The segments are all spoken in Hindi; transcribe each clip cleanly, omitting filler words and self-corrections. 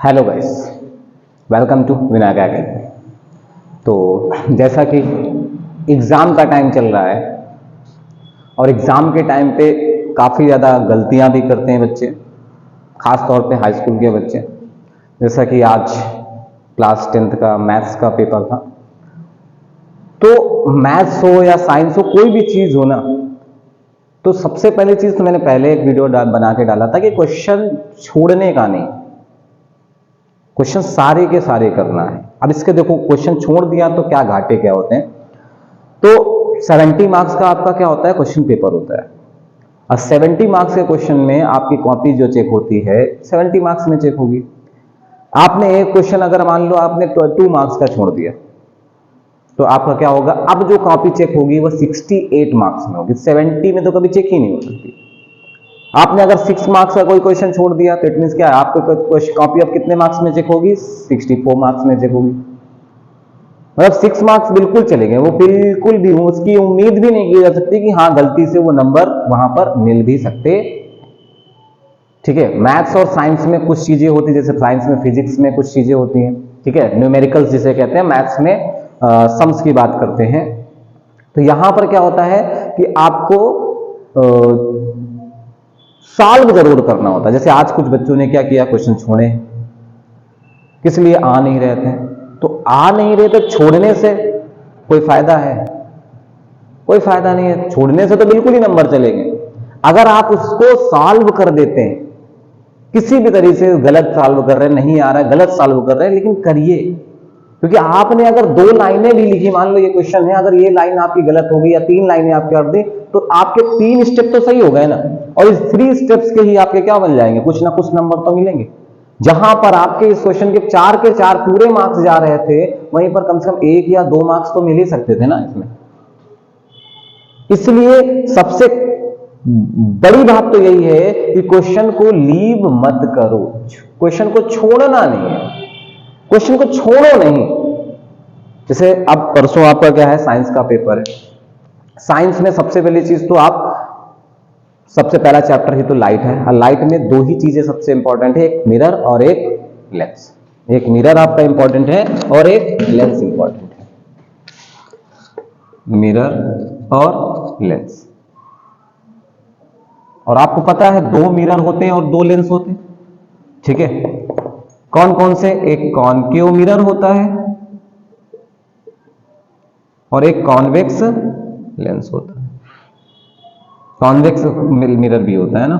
Hello guys, welcome to Vinayak academy. तो जैसा कि एग्ज़ाम का टाइम चल रहा है और एग्ज़ाम के टाइम पे काफ़ी ज़्यादा गलतियां भी करते हैं बच्चे, ख़ास तौर पे हाई स्कूल के बच्चे। जैसा कि आज क्लास 10th का मैथ्स का पेपर था, तो मैथ्स हो या साइंस हो, कोई भी चीज़ हो ना, तो सबसे पहली चीज़ तो मैंने पहले एक वीडियो बना के डाला था कि क्वेश्चन छोड़ने का नहीं, क्वेश्चन सारे के सारे करना है। अब इसके देखो, क्वेश्चन छोड़ दिया तो क्या घाटे क्या होते हैं। तो 70 मार्क्स का आपका क्या होता है, क्वेश्चन पेपर होता है। और 70 मार्क्स के क्वेश्चन में आपकी कॉपी जो चेक होती है 70 मार्क्स में चेक होगी। आपने एक क्वेश्चन अगर मान लो आपने 2 मार्क्स का छोड़ दिया तो आपका क्या होगा, अब जो कॉपी चेक होगी वो 68 मार्क्स में होगी। 70 में तो कभी चेक ही नहीं हो सकती। आपने अगर 6 मार्क्स का कोई क्वेश्चन छोड़ दिया तो इट मींस क्या है, आपकी कॉपी अब कितने मार्क्स में चेक होगी, 64 मार्क्स में चेक होगी। मतलब 6 मार्क्स बिल्कुल चले गए, वो बिल्कुल भी उसकी उम्मीद भी नहीं की जा सकती कि हाँ गलती से वो नंबर वहां पर मिल भी सकते। ठीक है, मैथ्स और साइंस में कुछ चीजें होती है, जैसे साइंस में फिजिक्स में कुछ चीजें होती हैं, ठीक है, न्यूमेरिकल्स जिसे कहते हैं, मैथ्स में सम्स की बात करते हैं। तो यहां पर क्या होता है कि आपको सॉल्व जरूर करना होता है। जैसे आज कुछ बच्चों ने क्या किया, क्वेश्चन छोड़े, किस लिए आ नहीं रहे थे, तो आ नहीं रहे तो छोड़ने से कोई फायदा है, कोई फायदा नहीं है। छोड़ने से तो बिल्कुल ही नंबर चलेंगे। अगर आप उसको सॉल्व कर देते हैं, किसी भी तरीके से गलत सॉल्व कर रहे हैं, नहीं आ रहा है, गलत सॉल्व कर रहे हैं, लेकिन करिए। क्योंकि आपने अगर 2 लाइनें भी लिखी, मान लो ये क्वेश्चन है, अगर ये लाइन आपकी गलत हो गई या 3 लाइनें आप कर दी तो आपके 3 स्टेप तो सही हो गए ना, और इस 3 स्टेप्स के ही आपके क्या बन जाएंगे, कुछ ना कुछ नंबर तो मिलेंगे। जहां पर आपके इस क्वेश्चन के 4 के 4 पूरे मार्क्स जा रहे थे, वहीं पर कम से कम 1 या 2 मार्क्स तो मिल ही सकते थे ना इसमें। इसलिए सबसे बड़ी बात तो यही है कि क्वेश्चन को लीव मत करो, क्वेश्चन को छोड़ना नहीं है, क्वेश्चन को छोड़ो नहीं। जैसे अब परसों आपका क्या है, साइंस का पेपर है। साइंस में सबसे पहली चीज तो आप, सबसे पहला चैप्टर ही तो लाइट है, और लाइट में 2 ही चीजें सबसे इंपॉर्टेंट है, एक मिरर और एक लेंस। एक मिरर आपका इंपॉर्टेंट है और एक लेंस इंपॉर्टेंट है, मिरर और लेंस। और आपको पता है 2 मिरर होते हैं और 2 लेंस होते हैं, ठीक है। कौन कौन से, एक कॉनकेव मिरर होता है और एक कॉन्वेक्स लेंस होता है। कॉन्वेक्स मिरर भी होता है ना।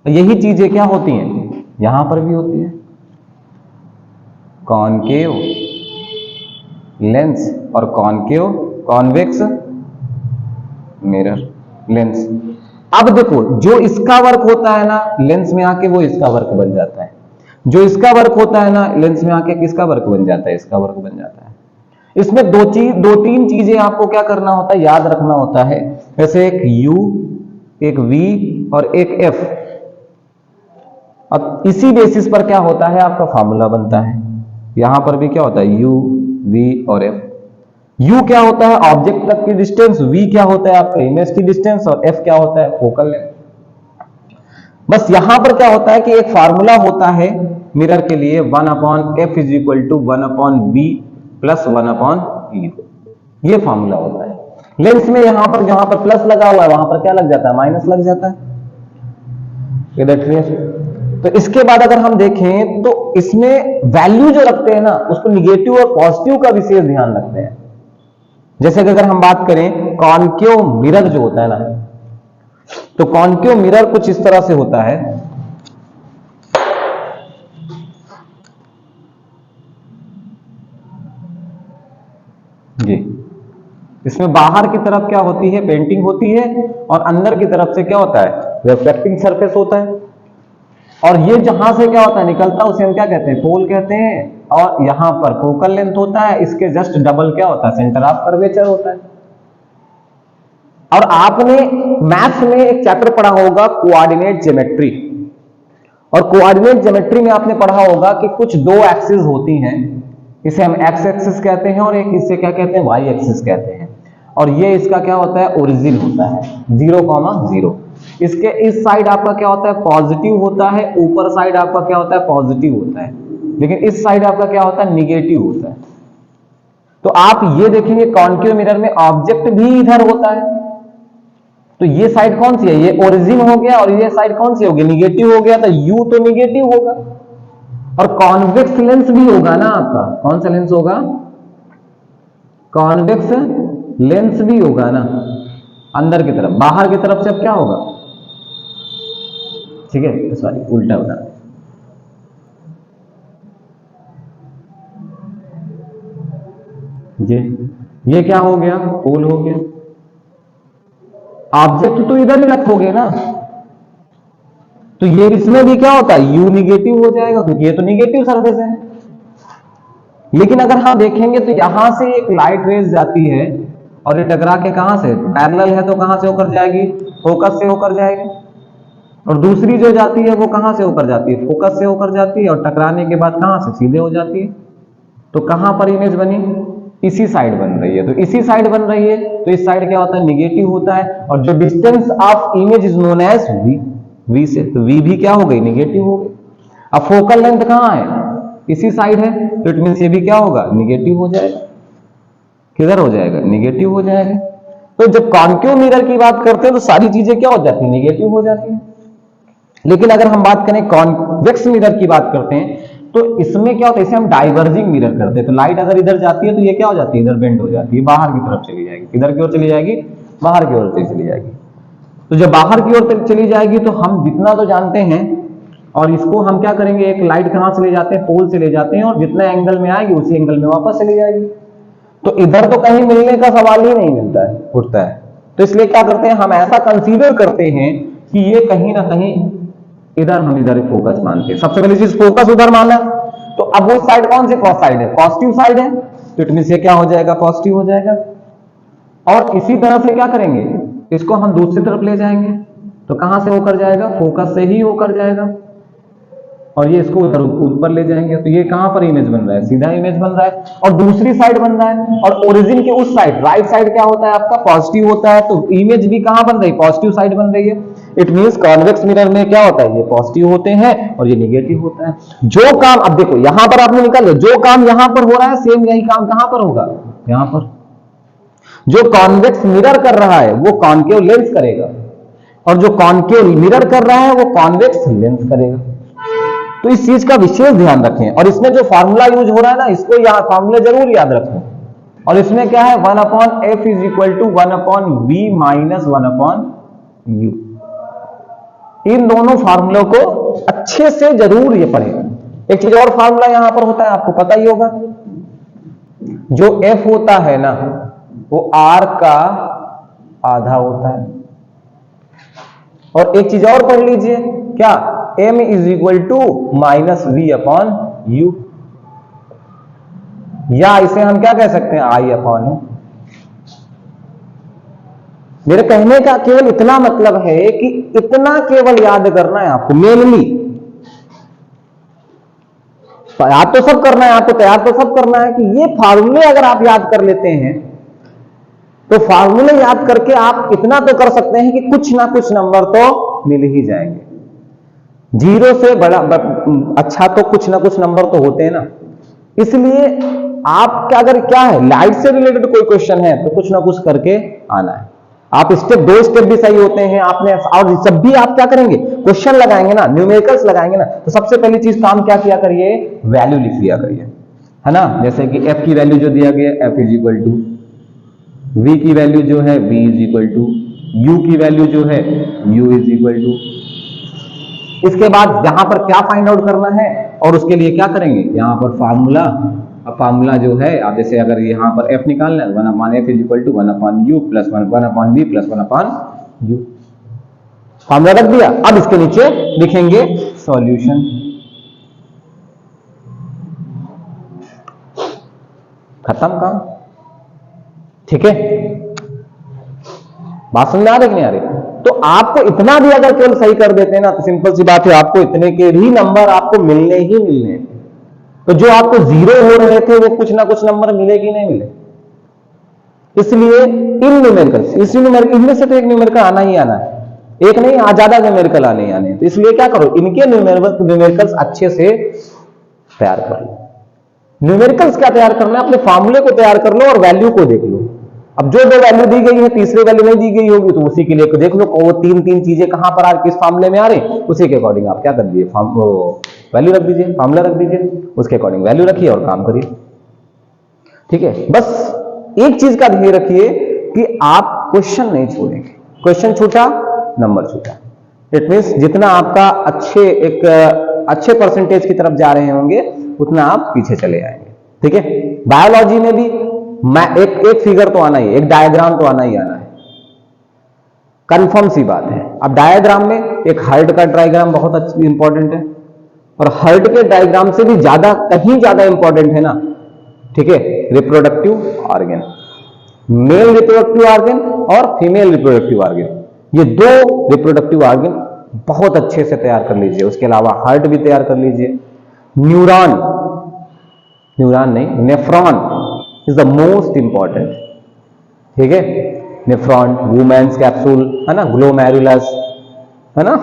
यही चीजें क्या होती हैं, यहां पर भी होती है, कॉनकेव लेंस और कॉनकेव कॉन्वेक्स मिरर लेंस। अब देखो, जो इसका वर्क होता है ना लेंस में आके, वो इसका वर्क बन जाता है। जो इसका वर्क होता है ना लेंस में आके, किसका वर्क बन जाता है, इसका वर्क बन जाता है। इसमें 2-3 चीजें आपको क्या करना होता है, याद रखना होता है। जैसे एक U, एक V और एक F। अब इसी बेसिस पर क्या होता है, आपका फार्मूला बनता है। यहां पर भी क्या होता है, U, V और F। U क्या होता है, ऑब्जेक्ट तक की डिस्टेंस, V क्या होता है, आपका इमेज की डिस्टेंस, और F क्या होता है, फोकल लेंथ। बस यहां पर क्या होता है कि एक फार्मूला होता है मिरर के लिए, 1/f = 1/v + 1/e। ये फार्मूला होता है। लेंस में यहां पर, जहां पर प्लस लगा हुआ है वहां पर क्या लग जाता है, माइनस लग जाता है। तो इसके बाद अगर हम देखें तो इसमें वैल्यू जो रखते हैं ना, उसको निगेटिव और पॉजिटिव का विशेष ध्यान रखते हैं। जैसे कि अगर हम बात करें कॉनकेव मिरर जो होता है ना, तो कॉनकेव मिरर कुछ इस तरह से होता है। जी, इसमें बाहर की तरफ क्या होती है, पेंटिंग होती है, और अंदर की तरफ से क्या होता है, रिफ्लेक्टिंग सरफेस होता है। और ये जहां से क्या होता है, निकलता है, उसे हम क्या कहते हैं, पोल कहते हैं। और यहां पर फोकल लेंथ होता है, इसके जस्ट डबल क्या होता है, सेंटर ऑफ कर्वेचर होता है। और आपने मैथ्स में एक चैप्टर पढ़ा होगा कोऑर्डिनेट ज्योमेट्री, और कोऑर्डिनेट ज्योमेट्री में आपने पढ़ा होगा कि कुछ 2 एक्सिस होती हैं, इसे हम एक्स एक्सिस कहते हैं और एक इसे क्या कहते हैं, वाई एक्सिस कहते हैं। और ये इसका क्या होता है, ओरिजिन होता है 0,0। इसके इस साइड आपका क्या होता है, पॉजिटिव होता है, ऊपर साइड आपका क्या होता है, पॉजिटिव होता है। लेकिन इस साइड आपका क्या होता है, निगेटिव होता है। तो आप ये देखेंगे कॉन्केव मिरर में ऑब्जेक्ट भी इधर होता है। तो ये साइड कौन सी है, ये ओरिजिन हो गया, और ये साइड कौन सी होगी, निगेटिव हो गया। तो यू तो निगेटिव होगा, और कॉन्वेक्स लेंस भी होगा ना आपका। कौन सा लेंस होगा, कॉन्वेक्स लेंस भी होगा ना अंदर की तरफ। बाहर की तरफ से अब क्या होगा, ठीक है, सॉरी उल्टा बना, ये क्या हो गया, पोल हो गया। ऑब्जेक्ट तो इधर ही रखोगे ना, तो ये इसमें भी क्या होता है, यू निगेटिव हो जाएगा, क्योंकि ये तो निगेटिव सरफेस है। लेकिन अगर हम देखेंगे तो यहां से एक लाइट रेज जाती है, और ये टकरा के कहां से, पैरेलल है तो कहां से होकर जाएगी, फोकस से होकर जाएगी। और दूसरी जो जाती है वो कहां से होकर जाती है, फोकस से होकर जाती है, और टकराने के बाद कहां से, सीधे हो जाती है। तो कहां पर इमेज बनी, इसी साइड बन रही है। तो इसी साइड बन रही है, तो इस साइड क्या होता है, निगेटिव होता है। और जो distance of image is known as we say, तो वी भी क्या हो गई, निगेटिव हो गई। अब फोकल लेंथ कहां है, इसी साइड है, तो इट मींस ये भी क्या होगा, निगेटिव हो जाएगा। किधर हो जाएगा, निगेटिव हो जाएगा। तो जब कॉन्केव मिरर की बात करते हैं तो सारी चीजें क्या हो जाती है, निगेटिव हो जाती है। लेकिन अगर हम बात करें कॉन्वेक्स मिरर की बात करते हैं, तो इसमें क्या होता है, इसे हम डाइवर्जिंग मिरर करते हैं। तो लाइट अगर इधर जाती है तो ये क्या हो जाती है, इधर बेंड हो जाती है, बाहर की तरफ चली जाएगी। किधर की ओर चली जाएगी, बाहर की ओर चली जाएगी। तो जब बाहर की ओर चली जाएगी तो हम जितना तो जानते हैं, और इसको हम क्या करेंगे, एक लाइट कहां से ले जाते हैं, पोल से ले जाते हैं, और जितने एंगल में आएगी उसी एंगल में वापस चली जाएगी। तो इधर तो कहीं मिलने का सवाल ही नहीं मिलता है, उठता है। तो इसलिए क्या करते हैं, हम ऐसा कंसीडर करते हैं कि ये कहीं ना कहीं इधर, हम इधर फोकस मानते हैं। सबसे पहली चीज फोकस उधर माना, तो अब वो साइड कौन सी, कॉस साइड है, पॉजिटिव साइड है, तो इट मींस ये क्या हो जाएगा, पॉजिटिव हो जाएगा। और इसी तरह से क्या करेंगे, इसको हम दूसरी तरफ ले जाएंगे, तो कहां से होकर जाएगा, फोकस से ही होकर जाएगा। और ये इसको उधर ऊपर ले जाएंगे, तो ये कहां पर इमेज बन रहा है, सीधा इमेज बन रहा है, और दूसरी साइड बन रहा है। और ओरिजिन के उस साइड, राइट साइड क्या होता है आपका, पॉजिटिव होता है, तो इमेज भी कहां बन रही है, पॉजिटिव साइड बन रही है। इट मींस कॉन्वेक्स मिरर में क्या होता है, ये पॉजिटिव होते हैं और ये निगेटिव होता है। जो काम, अब देखो यहां पर आपने निकाल लिया, जो काम यहां पर हो रहा है सेम यही काम कहां पर होगा, यहां पर। जो कॉन्वेक्स मिरर कर रहा है वो कॉन्केव लेंस करेगा, और जो कॉन्केव मिरर कर रहा है वो कॉन्वेक्स लेंस करेगा। तो इस चीज का विशेष ध्यान रखें। और इसमें जो फार्मूला यूज हो रहा है ना, इसको यहां फार्मूला जरूर याद रखें। और इसमें क्या है, 1/f is equal to 1/v minus 1/u। इन दोनों फार्मूलों को अच्छे से जरूर ये पढ़ें। एक चीज और फार्मूला यहां पर होता है, आपको पता ही होगा, जो f होता है ना वो r का आधा होता है। और एक चीज और पढ़ लीजिए, क्या, m is equal to minus v upon u, या इसे हम क्या कह सकते हैं, i अपॉन u। मेरे कहने का केवल इतना मतलब है कि इतना केवल याद करना है आपको, मेनली याद तो सब करना है आपको, तैयार तो सब करना है कि ये फार्मूले अगर आप याद कर लेते हैं तो फार्मूले याद करके आप इतना तो कर सकते हैं कि कुछ ना कुछ नंबर तो मिल ही जाएंगे। जीरो से बड़ा अच्छा तो कुछ ना कुछ नंबर तो होते हैं ना। इसलिए आपका अगर क्या है, लाइट से रिलेटेड कोई क्वेश्चन है तो कुछ ना कुछ करके आना है। आप स्टेप, 2 स्टेप भी सही होते हैं आपने, और जब भी आप क्या करेंगे, क्वेश्चन लगाएंगे ना, न्यूमेरिकल्स लगाएंगे ना, तो सबसे पहली चीज काम क्या किया करिए, वैल्यू लिख लिया करिए, है ना। जैसे कि f की वैल्यू जो दिया गया, f is equal to, v की वैल्यू जो है v is equal to, u की वैल्यू जो है u इज इक्वल टू। इसके बाद यहां पर क्या फाइंड आउट करना है, और उसके लिए क्या करेंगे, यहां पर फार्मूला, फार्मूला जो है आप जैसे अगर यहां पर f निकालना है, 1/f is equal to 1/u plus 1/v plus 1/u, formula रख दिया। अब इसके नीचे लिखेंगे सॉल्यूशन। खत्म काम, ठीक है। बात समझ में आ रही कि नहीं आ रही? तो आपको इतना भी अगर केवल सही कर देते हैं ना, तो सिंपल सी बात है, आपको इतने के भी नंबर आपको मिलने ही मिलने। तो जो आपको 0 हो रहे थे वो कुछ ना कुछ नंबर मिले कि नहीं मिले। इसलिए इन न्यूमेरिकल्स, इनमें से तो एक न्यूमेरिकल आना ही आना है, एक नहीं, ज्यादा न्यूमेरिकल आने ही आने। तो इसलिए क्या करो, इनके न्यूमेरिकल्स अच्छे से तैयार कर लो। न्यूमेरिकल्स क्या तैयार करना है, अपने फार्मूले को तैयार कर लो और वैल्यू को देख लो। अब जो दो वैल्यू दी गई है, तीसरी वैल्यू नहीं दी गई होगी तो उसी के लिए देख लो वो तीन तीन चीजें कहां पर आ किस फार्मूले में आ रही, उसी के अकॉर्डिंग आप क्या कर दीजिए, वैल्यू रख दीजिए, फार्मूला रख दीजिए, उसके अकॉर्डिंग वैल्यू रखिए और काम करिए। ठीक है, बस एक चीज का ध्यान रखिए कि आप क्वेश्चन नहीं छोड़ेंगे। क्वेश्चन छूटा, नंबर छूटा। इट मीन्स जितना आपका अच्छे परसेंटेज की तरफ जा रहे होंगे उतना आप पीछे चले आएंगे। ठीक है, बायोलॉजी में भी एक फिगर तो आना ही, एक डायग्राम तो आना ही आना है, कंफर्म सी बात है। अब डायग्राम में एक हार्ट का डायग्राम बहुत इंपॉर्टेंट है, और हार्ट के डायग्राम से भी ज्यादा, कहीं ज्यादा इंपॉर्टेंट है ना, ठीक है, reproductive organ, male reproductive organ और फीमेल रिप्रोडक्टिव ऑर्गन। ये दो रिप्रोडक्टिव ऑर्गन बहुत अच्छे से तैयार कर लीजिए। उसके अलावा हार्ट भी तैयार कर लीजिए। न्यूरॉन नहीं, nephron is the most important. ठीक है, नेफ्रॉन, वुमेन्स कैप्सूल है ना, ग्लोमेरुलस है ना,